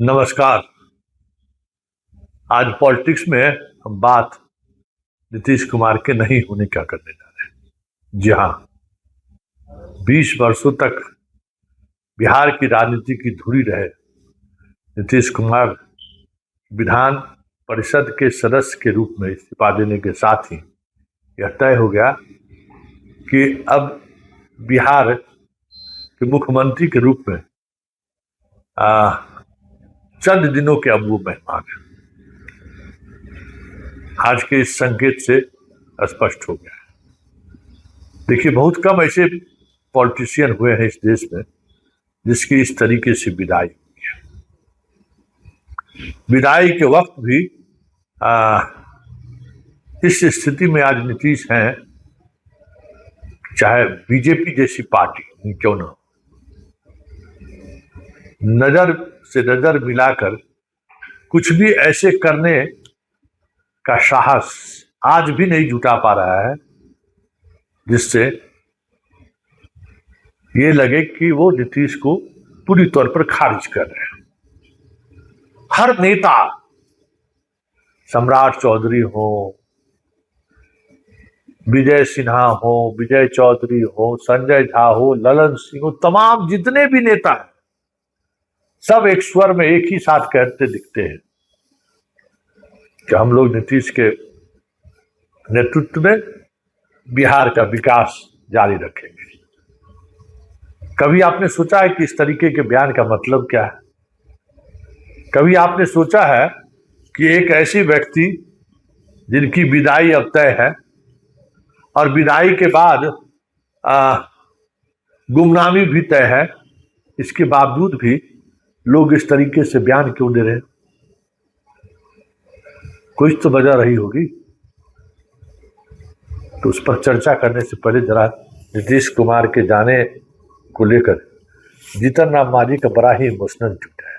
नमस्कार। आज पॉलिटिक्स में हम बात नीतीश कुमार के नहीं होने का करने जा रहे हैं। जी हाँ, 20 वर्षों तक बिहार की राजनीति की धुरी रहे नीतीश कुमार विधान परिषद के सदस्य के रूप में इस्तीफा देने के साथ ही यह तय हो गया कि अब बिहार के मुख्यमंत्री के रूप में चंद दिनों के अब वो मेहमान है। आज के इस संकेत से स्पष्ट हो गया है। देखिए, बहुत कम ऐसे पॉलिटिशियन हुए हैं इस देश में जिसकी इस तरीके से विदाई हुई है। विदाई के वक्त भी इस स्थिति में आज नीतीश हैं, चाहे बीजेपी जैसी पार्टी क्यों ना हो, नजर से नजर मिलाकर कुछ भी ऐसे करने का साहस आज भी नहीं जुटा पा रहा है जिससे ये लगे कि वो नीतीश को पूरी तौर पर खारिज कर रहे हैं। हर नेता, सम्राट चौधरी हो, विजय सिन्हा हो, विजय चौधरी हो, संजय झा हो, ललन सिंह हो, तमाम जितने भी नेता हैं, सब एक स्वर में एक ही साथ कहते दिखते हैं कि हम लोग नीतीश के नेतृत्व में बिहार का विकास जारी रखेंगे। कभी आपने सोचा है कि इस तरीके के बयान का मतलब क्या है? कभी आपने सोचा है कि एक ऐसी व्यक्ति जिनकी विदाई अब तय है और विदाई के बाद गुमनामी भी तय है, इसके बावजूद भी लोग इस तरीके से बयान क्यों दे रहे हैं? कुछ तो वजह रही होगी। तो उस पर चर्चा करने से पहले जरा नीतीश कुमार के जाने को लेकर जीतन राम मांझी का बड़ा ही इमोशनल ट्वीट है।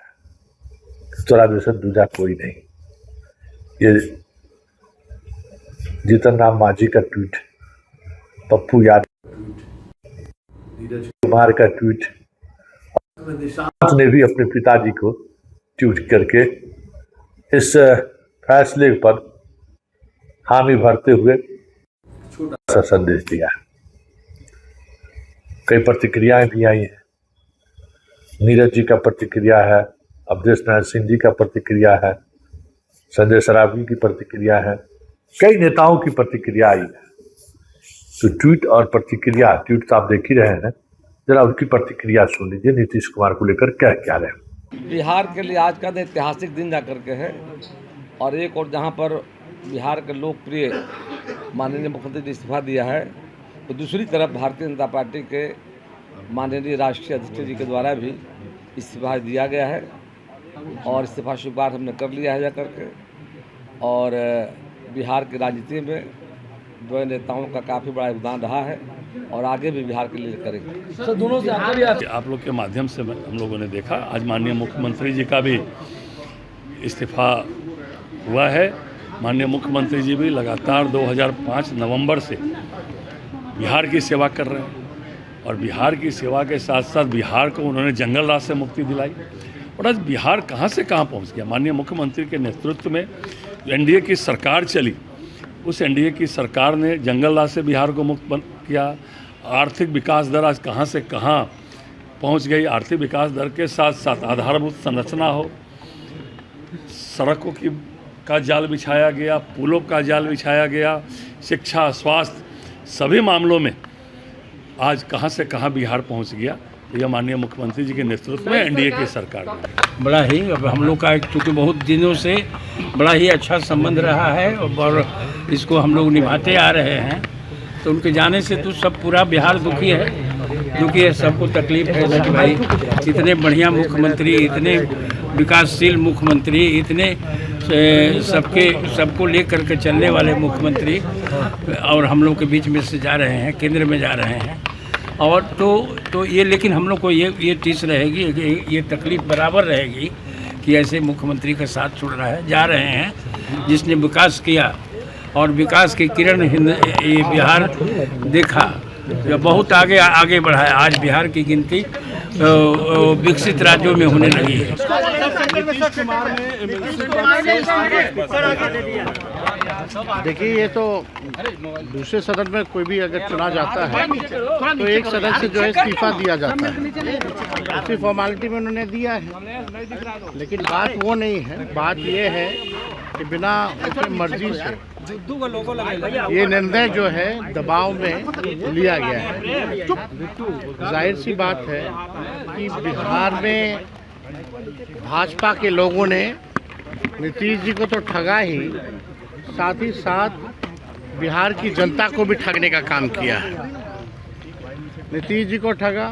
इस तरह जैसे दूसरा कोई नहीं। ये जीतन राम मांझी का ट्वीट, पप्पू यादव, नीरज कुमार का ट्वीट, निशांत ने भी अपने पिताजी को ट्वीट करके इस फैसले पर हामी भरते हुए छोटा सा संदेश दिया है। कई प्रतिक्रियाएं भी आई हैं। नीरज जी का प्रतिक्रिया है, अवधेश नारायण सिंह जी का प्रतिक्रिया है, संजय सरावगी की प्रतिक्रिया है, कई नेताओं की प्रतिक्रिया आई है। तो ट्वीट और प्रतिक्रिया, ट्वीट तो आप देख ही रहे हैं, जरा उनकी प्रतिक्रिया सुन लीजिए नीतीश कुमार को लेकर क्या रहे हैं। बिहार के लिए आज का ऐतिहासिक दिन जाकर के है और एक और जहां पर बिहार के लोकप्रिय माननीय मुख्यमंत्री ने इस्तीफा दिया है, तो दूसरी तरफ भारतीय जनता पार्टी के माननीय राष्ट्रीय अध्यक्ष जी के द्वारा भी इस्तीफा दिया गया है और इस्तीफा स्वीकार हमने कर लिया है जाकर के। और बिहार की राजनीति में दो नेताओं का काफ़ी बड़ा योगदान रहा है और आगे भी बिहार के लिए करेंगे। सर, दोनों से आप लोग के माध्यम से हम लोगों ने देखा, आज माननीय मुख्यमंत्री जी का भी इस्तीफा हुआ है। माननीय मुख्यमंत्री जी भी लगातार 2005 नवंबर से बिहार की सेवा कर रहे हैं और बिहार की सेवा के साथ साथ बिहार को उन्होंने जंगल राज से मुक्ति दिलाई और आज बिहार कहाँ से कहाँ पहुँच गया। माननीय मुख्यमंत्री के नेतृत्व में एनडीए की सरकार चली, उस एनडीए की सरकार ने जंगल राज से बिहार को मुक्त किया। आर्थिक विकास दर आज कहाँ से कहाँ पहुँच गई। आर्थिक विकास दर के साथ साथ आधारभूत संरचना हो, सड़कों का जाल बिछाया गया, पुलों का जाल बिछाया गया, शिक्षा, स्वास्थ्य, सभी मामलों में आज कहाँ से कहाँ बिहार पहुँच गया। यह माननीय मुख्यमंत्री जी के नेतृत्व में एनडीए की सरकार में बड़ा ही, अब हम लोग का चूँकि बहुत दिनों से बड़ा ही अच्छा संबंध रहा है और इसको हम लोग निभाते आ रहे हैं, तो उनके जाने से तो सब पूरा बिहार दुखी है, सबको तकलीफ है कि भाई इतने बढ़िया मुख्यमंत्री, इतने विकासशील मुख्यमंत्री, इतने सबको लेकर के चलने वाले मुख्यमंत्री और हम लोग के बीच में से जा रहे हैं, केंद्र में जा रहे हैं। और तो ये, लेकिन हम लोग को ये चीज़ रहेगी, ये तकलीफ बराबर रहेगी कि ऐसे मुख्यमंत्री का साथ छोड़ रहा है, जा रहे हैं जिसने विकास किया और विकास की किरण ये बिहार देखा, बहुत आगे बढ़ा है। आज बिहार की गिनती विकसित राज्यों में होने लगी है। देखिए, ये तो दूसरे सदन में कोई भी अगर चुना जाता है तो एक सदन से जो है इस्तीफा दिया जाता है, उसी फॉर्मेलिटी में उन्होंने दिया है। लेकिन बात वो नहीं है, बात ये है कि बिना अपनी मर्जी से ये निर्णय जो है दबाव में लिया गया है। जाहिर सी बात है कि बिहार में भाजपा के लोगों ने नीतीश जी को तो ठगा ही, साथ ही साथ बिहार की जनता को भी ठगने का काम किया है। नीतीश जी को ठगा।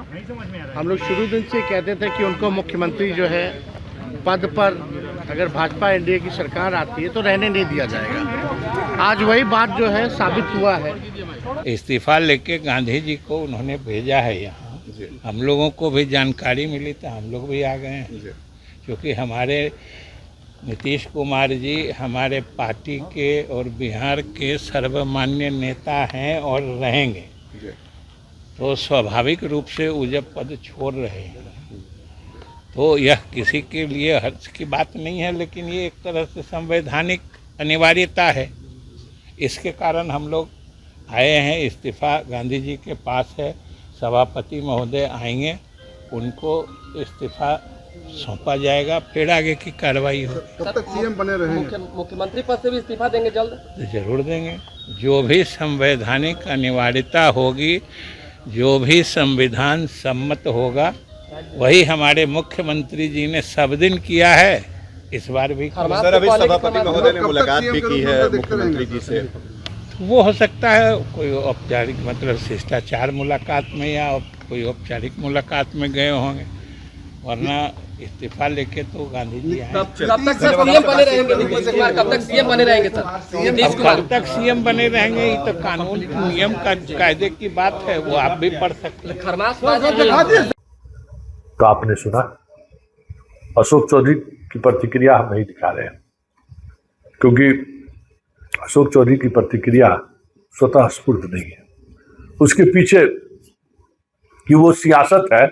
हम लोग शुरू दिन से कहते थे कि उनको मुख्यमंत्री जो है पद पर अगर भाजपा एनडीए की सरकार आती है तो रहने नहीं दिया जाएगा। आज वही बात जो है साबित हुआ है। इस्तीफा लेके गांधी जी को उन्होंने भेजा है यहाँ। हम लोगों को भी जानकारी मिली तो हम लोग भी आ गए हैं, क्योंकि हमारे नीतीश कुमार जी हमारे पार्टी के और बिहार के सर्वमान्य नेता हैं और रहेंगे। तो स्वाभाविक रूप से वो जब पद छोड़ रहे हैं तो यह किसी के लिए हर्ष की बात नहीं है, लेकिन ये एक तरह से संवैधानिक अनिवार्यता है। इसके कारण हम लोग आए हैं। इस्तीफा गांधी जी के पास है, सभापति महोदय आएंगे, उनको इस्तीफा सौंपा जाएगा, फिर आगे की कार्रवाई हो। कब तक सीएम बने रहेंगे? मुख्यमंत्री पद से भी इस्तीफा देंगे जल्द? तो जरूर देंगे। जो भी संवैधानिक अनिवार्यता होगी, जो भी संविधान सम्मत होगा, वही हमारे मुख्यमंत्री जी ने सब दिन किया है, इस बार भी। सर, अभी सभापति महोदय ने मुलाकात भी की है मुख्यमंत्री जी से। वो हो सकता है कोई औपचारिक मतलब शिष्टाचार मुलाकात में या कोई औपचारिक मुलाकात में गए होंगे, वरना इस्तीफा लेके तो गांधी जी आए। कब तक सर सीएम बने रहेंगे नीतीश कुमार? कब तक सीएम बने रहेंगे सर? कब तक सीएम बने रहेंगे, ये तो कानून नियम का कायदे की बात है, वो आप भी पढ़ सकते हैं। तो आपने सुना, अशोक चौधरी की प्रतिक्रिया हम नहीं दिखा रहे हैं, क्योंकि अशोक चौधरी की प्रतिक्रिया स्वतः स्फूर्त नहीं है। उसके पीछे कि वो सियासत है,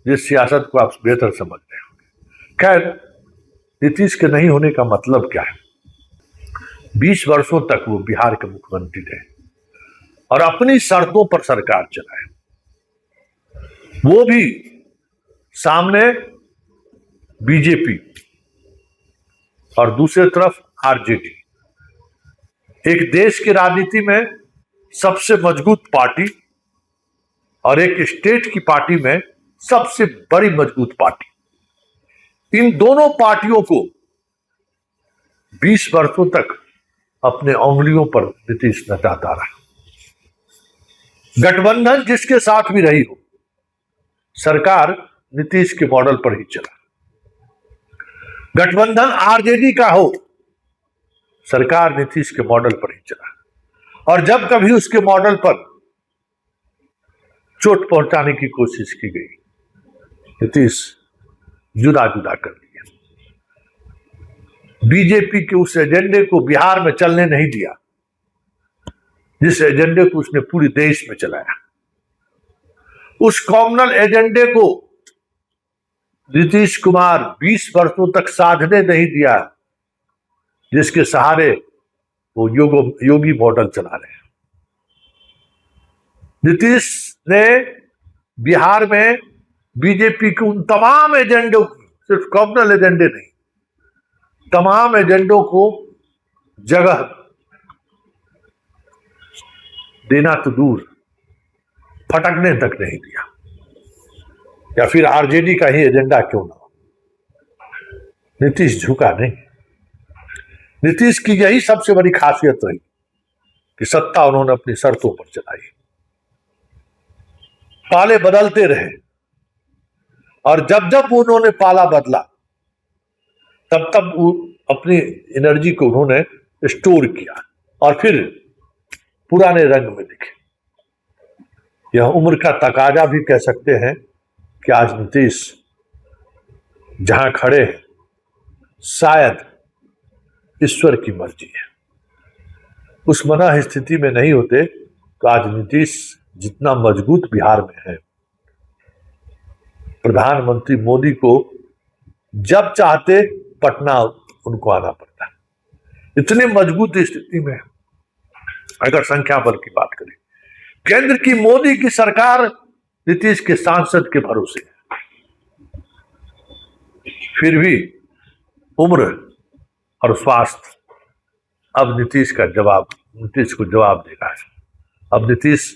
जिस सियासत को आप बेहतर समझते हैं। खैर, नीतीश के नहीं होने का मतलब क्या है? 20 वर्षों तक वो बिहार के मुख्यमंत्री रहे और अपनी शर्तों पर सरकार चलाए, वो भी सामने बीजेपी और दूसरी तरफ आरजेडी। एक देश की राजनीति में सबसे मजबूत पार्टी और एक स्टेट की पार्टी में सबसे बड़ी मजबूत पार्टी, इन दोनों पार्टियों को 20 वर्षों तक अपने उंगलियों पर नीतीश नचाता रहा। गठबंधन जिसके साथ भी रही हो, सरकार नीतीश के मॉडल पर ही चला। गठबंधन आरजेडी का हो, सरकार नीतीश के मॉडल पर ही चला। और जब कभी उसके मॉडल पर चोट पहुंचाने की कोशिश की गई, नीतीश जुदा जुदा कर दिया। बीजेपी के उस एजेंडे को बिहार में चलने नहीं दिया, जिस एजेंडे को उसने पूरे देश में चलाया। उस कॉमनल एजेंडे को नीतीश कुमार 20 वर्षों तक साधने नहीं दिया, जिसके सहारे वो योगी मॉडल चला रहे हैं। नीतीश ने बिहार में बीजेपी के उन तमाम एजेंडों, सिर्फ कॉमनल एजेंडे नहीं, तमाम एजेंडों को जगह देना तो दूर, फटकने तक नहीं दिया। या फिर आरजेडी का ही एजेंडा क्यों ना हो, नीतीश झुका नहीं। नीतीश की यही सबसे बड़ी खासियत रही कि सत्ता उन्होंने अपनी शर्तों पर चलाई, पाले बदलते रहे, और जब जब उन्होंने पाला बदला तब तब वो अपनी एनर्जी को उन्होंने स्टोर किया और फिर पुराने रंग में दिखे। यह उम्र का तकाजा भी कह सकते हैं कि आज नीतीश जहां खड़े हैं, शायद ईश्वर की मर्जी है। उस मना स्थिति में नहीं होते तो आज नीतीश जितना मजबूत बिहार में है, प्रधानमंत्री मोदी को जब चाहते पटना उनको आना पड़ता है। इतनी मजबूत स्थिति में अगर संख्या बल की बात करें, केंद्र की मोदी की सरकार नीतीश के सांसद के भरोसे है। फिर भी उम्र और स्वास्थ्य अब नीतीश को जवाब देना है। अब नीतीश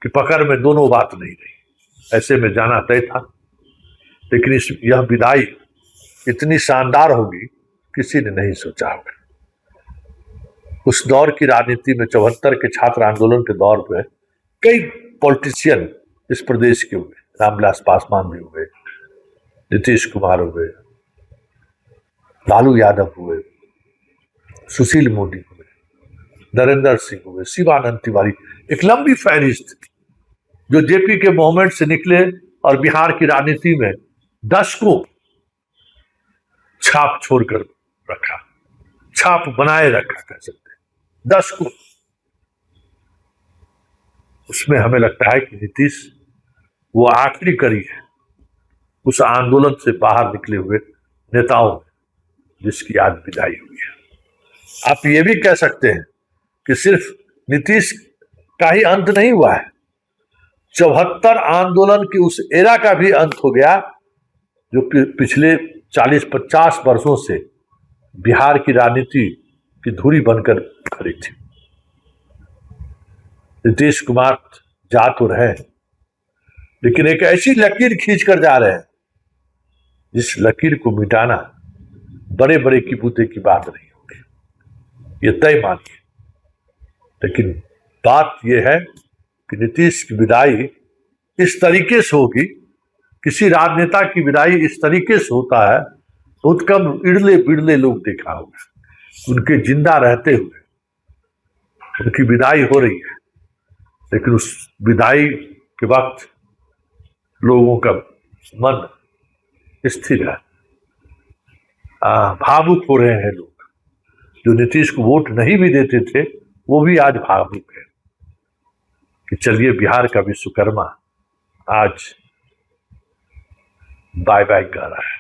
की पकड़ में दोनों बात नहीं रही। ऐसे में जाना तय था, लेकिन यह विदाई इतनी शानदार होगी किसी ने नहीं सोचा होगा। उस दौर की राजनीति में 74 के छात्र आंदोलन के दौर पे कई पॉलिटिशियन इस प्रदेश के हुए, रामविलास पासवान भी हुए, नीतीश कुमार हुए, लालू यादव हुए, सुशील मोदी हुए, नरेंद्र सिंह हुए, शिवानंद तिवारी, एक लंबी फहरिस्त जो जेपी के मूवमेंट से निकले और बिहार की राजनीति में दशकों छाप छोड़कर रखा, छाप बनाए रखा कह सकते हैं, दशकों। उसमें हमें लगता है कि नीतीश वो आखिरी कड़ी है उस आंदोलन से बाहर निकले हुए नेताओं में, जिसकी आज विदाई हुई है। आप ये भी कह सकते हैं कि सिर्फ नीतीश का ही अंत नहीं हुआ है, 74 आंदोलन की उस एरा का भी अंत हो गया जो पिछले 40-50 वर्षों से बिहार की राजनीति की धुरी बनकर खड़ी थी। नीतीश कुमार जा तो रहे, लेकिन एक ऐसी लकीर खींच कर जा रहे हैं जिस लकीर को मिटाना बड़े बड़े किबूते की बात नहीं होगी, ये तय मानिए। लेकिन बात यह है कि नीतीश की विदाई इस तरीके से होगी, किसी राजनेता की विदाई इस तरीके से होता है, बहुत कम इड़ले बिड़ले लोग देखा होगा। उनके जिंदा रहते हुए उनकी विदाई हो रही है, लेकिन उस विदाई के वक्त लोगों का मन स्थिर है, भावुक हो रहे हैं। लोग जो नीतीश को वोट नहीं भी देते थे वो भी आज भावुक है कि चलिए बिहार का विश्वकर्मा आज बाय बाय कर रहा है।